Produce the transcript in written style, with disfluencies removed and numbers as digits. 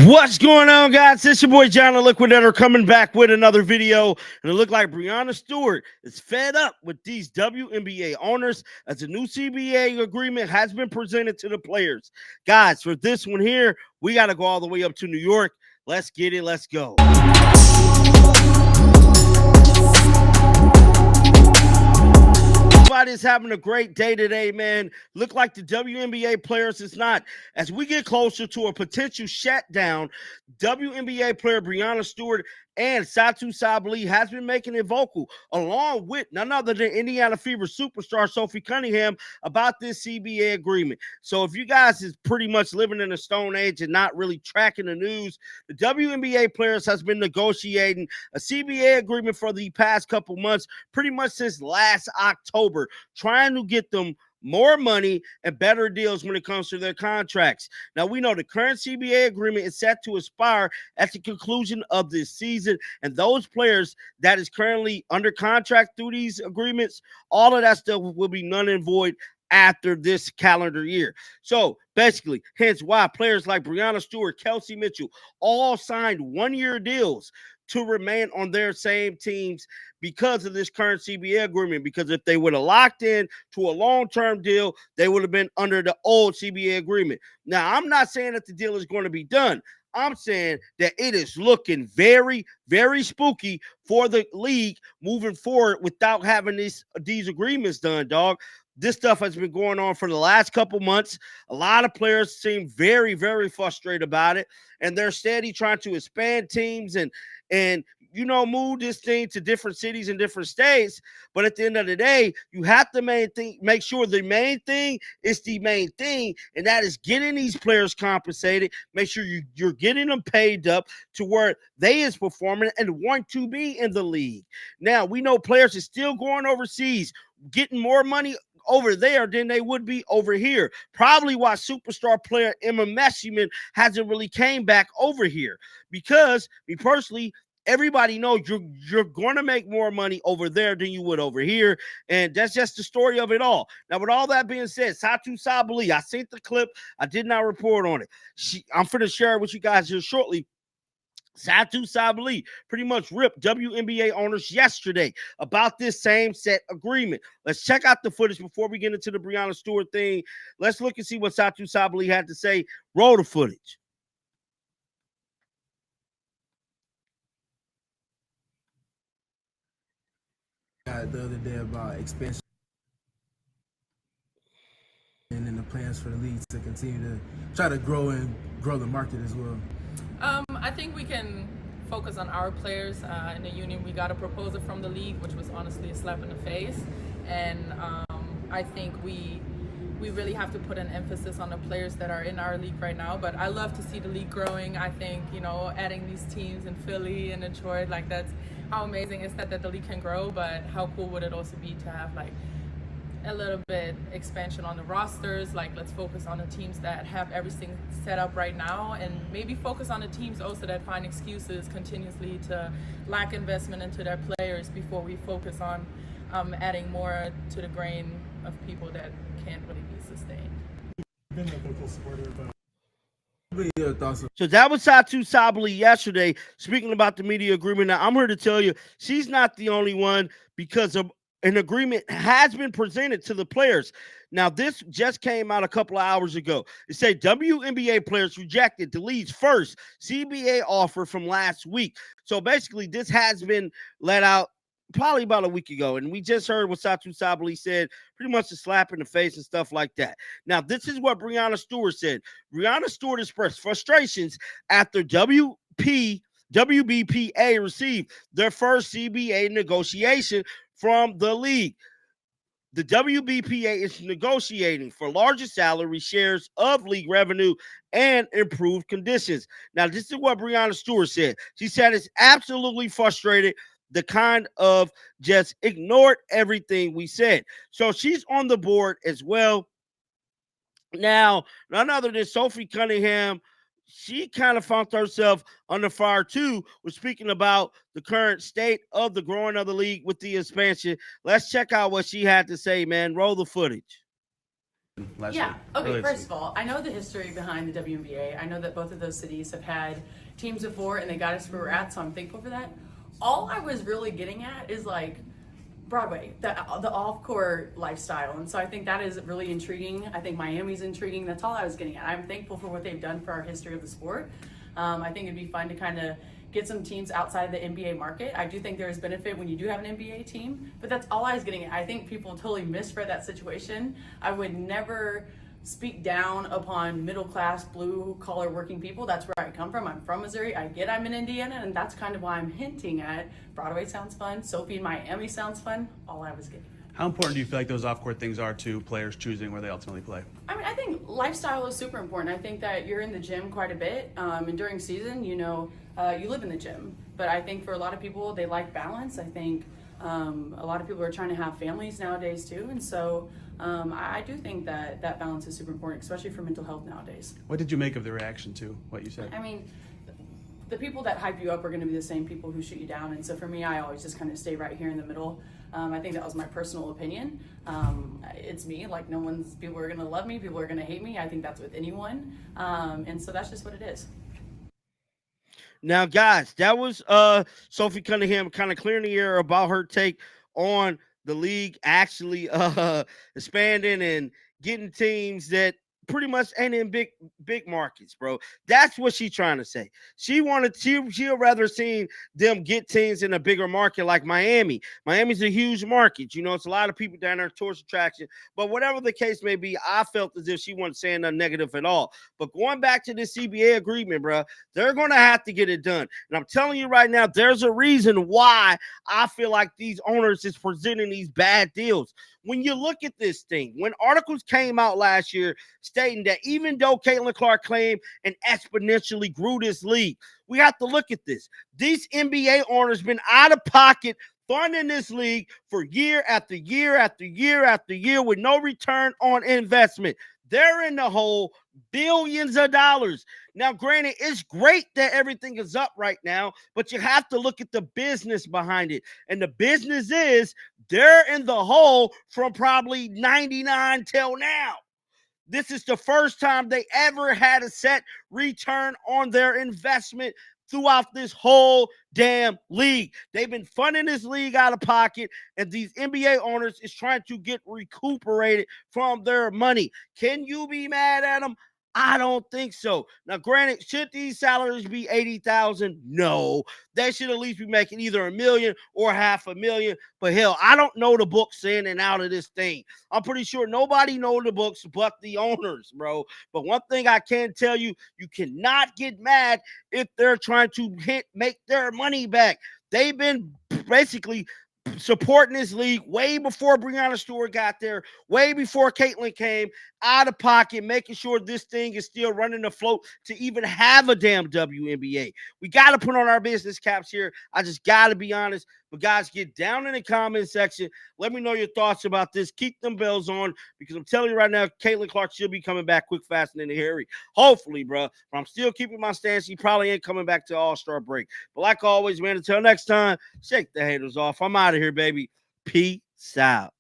What's going on, guys? It's your boy John the Liquidator coming back with another video. And it looked like Breanna Stewart is fed up with these WNBA owners as a new CBA agreement has been presented to the players. Guys, for this one here, we got to go all the way up to New York. Let's get it. Let's go. Everybody's having a great day today, man. Look like the WNBA players is not. As we get closer to a potential shutdown, WNBA player Breanna Stewart and Satou Sabally has been making it vocal, along with none other than Indiana Fever superstar Sophie Cunningham, about this CBA agreement. So if you guys is pretty much living in a stone age and not really tracking the news, the WNBA players has been negotiating a CBA agreement for the past couple months, pretty much since last October, trying to get them more money and better deals when it comes to their contracts. Now, we know the current CBA agreement is set to expire at the conclusion of this season, and those players that is currently under contract through these agreements, all of that stuff will be null and void after this calendar year. So basically, hence why players like Breanna Stewart, Kelsey Mitchell, all signed one-year deals to remain on their same teams because of this current CBA agreement. Because if they would have locked in to a long-term deal, they would have been under the old CBA agreement. Now, I'm not saying that the deal is going to be done. I'm saying that it is looking very, very spooky for the league moving forward without having these agreements done, dog. This stuff has been going on for the last couple months. A lot of players seem very, very frustrated about it, and they're steady trying to expand teams and move this thing to different cities and different states. But at the end of the day, you have to make sure the main thing is the main thing, and that is getting these players compensated. Make sure you're getting them paid up to where they is performing and want to be in the league. Now, we know players are still going overseas, getting more money over there than they would be over here. Probably why superstar player Emma Messiman hasn't really came back over here, because me personally, everybody knows you're going to make more money over there than you would over here, and that's just the story of it all. Now, with all that being said, Satou Sabally, I sent the clip. I did not report on it. I'm going to share it with you guys here shortly. Satou Sabally pretty much ripped WNBA owners yesterday about this same set agreement. Let's check out the footage before we get into the Breanna Stewart thing. Let's look and see what Satou Sabally had to say. Roll the footage. The other day about expansion and the plans for the league to continue to try to grow the market as well. I think we can focus on our players in the union. We got a proposal from the league, which was honestly a slap in the face, and I think we really have to put an emphasis on the players that are in our league right now. But I love to see the league growing. I think, adding these teams in Philly and Detroit, like, that's how amazing is that the league can grow. But how cool would it also be to have like a little bit expansion on the rosters? Like, let's focus on the teams that have everything set up right now, and maybe focus on the teams also that find excuses continuously to lack investment into their players before we focus on adding more to the grain of people that can't really be sustained. So that was Satou Sabally yesterday speaking about the media agreement. Now, I'm here to tell you she's not the only one, because of an agreement has been presented to the players. Now, this just came out a couple of hours ago. It said WNBA players rejected the league's first CBA offer from last week. So basically, this has been let out probably about a week ago, and we just heard what Satou Sabally said, pretty much a slap in the face and stuff like that. Now, this is what Breanna Stewart said. Breanna Stewart expressed frustrations after WBPA received their first CBA negotiation from the league. The WBPA is negotiating for larger salary shares of league revenue and improved conditions. Now, this is what Breanna Stewart said. She said it's absolutely frustrated, the kind of just ignored everything we said. So she's on the board as well. Now, none other than Sophie Cunningham, she kind of found herself under fire too, was speaking about the current state of the growing of the league with the expansion. Let's check out what she had to say, man. Roll the footage. last Yeah. week. Okay. Earlier this First of all, I know the history behind the WNBA. I know that both of those cities have had teams before, and they got us where we're at. So I'm thankful for that. All I was really getting at is like Broadway, the off-court lifestyle, and so I think that is really intriguing. I think Miami's intriguing. That's all I was getting at. I'm thankful for what they've done for our history of the sport. I think it'd be fun to kind of get some teams outside of the NBA market. I do think there is benefit when you do have an NBA team, but that's all I was getting at. I think people totally misread that situation. I would never speak down upon middle-class, blue-collar working people. That's where I come from. I'm from Missouri. I get I'm in Indiana, and that's kind of why I'm hinting at Broadway sounds fun. Sophie in Miami sounds fun. All I was getting at. How important do you feel like those off-court things are to players choosing where they ultimately play? I mean, I think lifestyle is super important. I think that you're in the gym quite a bit, and during season, you live in the gym. But I think for a lot of people, they like balance. I think a lot of people are trying to have families nowadays too, and so I do think that that balance is super important, especially for mental health nowadays. What did you make of the reaction to what you said? I mean, the people that hype you up are going to be the same people who shoot you down, and so for me, I always just kind of stay right here in the middle. I think that was my personal opinion. It's me, like people are going to love me, people are going to hate me. I think that's with anyone, and so that's just what it is. Now, guys, that was Sophie Cunningham kind of clearing the air about her take on the league actually expanding and getting teams that pretty much ain't in big markets, bro. That's what she's trying to say. She'd rather seen them get teams in a bigger market like Miami. Miami's a huge market. It's a lot of people down there, tourist attraction. But whatever the case may be, I felt as if she wasn't saying nothing negative at all. But going back to this CBA agreement, bro, they're going to have to get it done. And I'm telling you right now, there's a reason why I feel like these owners is presenting these bad deals. When you look at this thing, when articles came out last year stating that even though Caitlin Clark claimed and exponentially grew this league, we have to look at this. These NBA owners been out of pocket funding this league for year after year after year after year with no return on investment. They're in the hole, billions of dollars. Now, granted, it's great that everything is up right now, but you have to look at the business behind it. And the business is they're in the hole from probably 99 till now. This is the first time they ever had a set return on their investment throughout this whole damn league. They've been funding this league out of pocket, and these NBA owners is trying to get recuperated from their money. Can you be mad at them? I don't think so. Now, granted, should these salaries be $80,000? No. They should at least be making either $1 million or $500,000. But hell, I don't know the books in and out of this thing. I'm pretty sure nobody knows the books but the owners, bro. But one thing I can tell you, you cannot get mad if they're trying to make their money back. They've been basically supporting this league way before Breanna Stewart got there, way before Caitlin came, out of pocket, making sure this thing is still running afloat to even have a damn WNBA. We got to put on our business caps here. I just got to be honest. But guys, get down in the comment section. Let me know your thoughts about this. Keep them bells on, because I'm telling you right now, Caitlin Clark should be coming back quick, fast, and in a hurry. Hopefully, bro. But I'm still keeping my stance. He probably ain't coming back to All-Star break. But like always, man, until next time, shake the haters off. I'm out of here, baby. Peace out.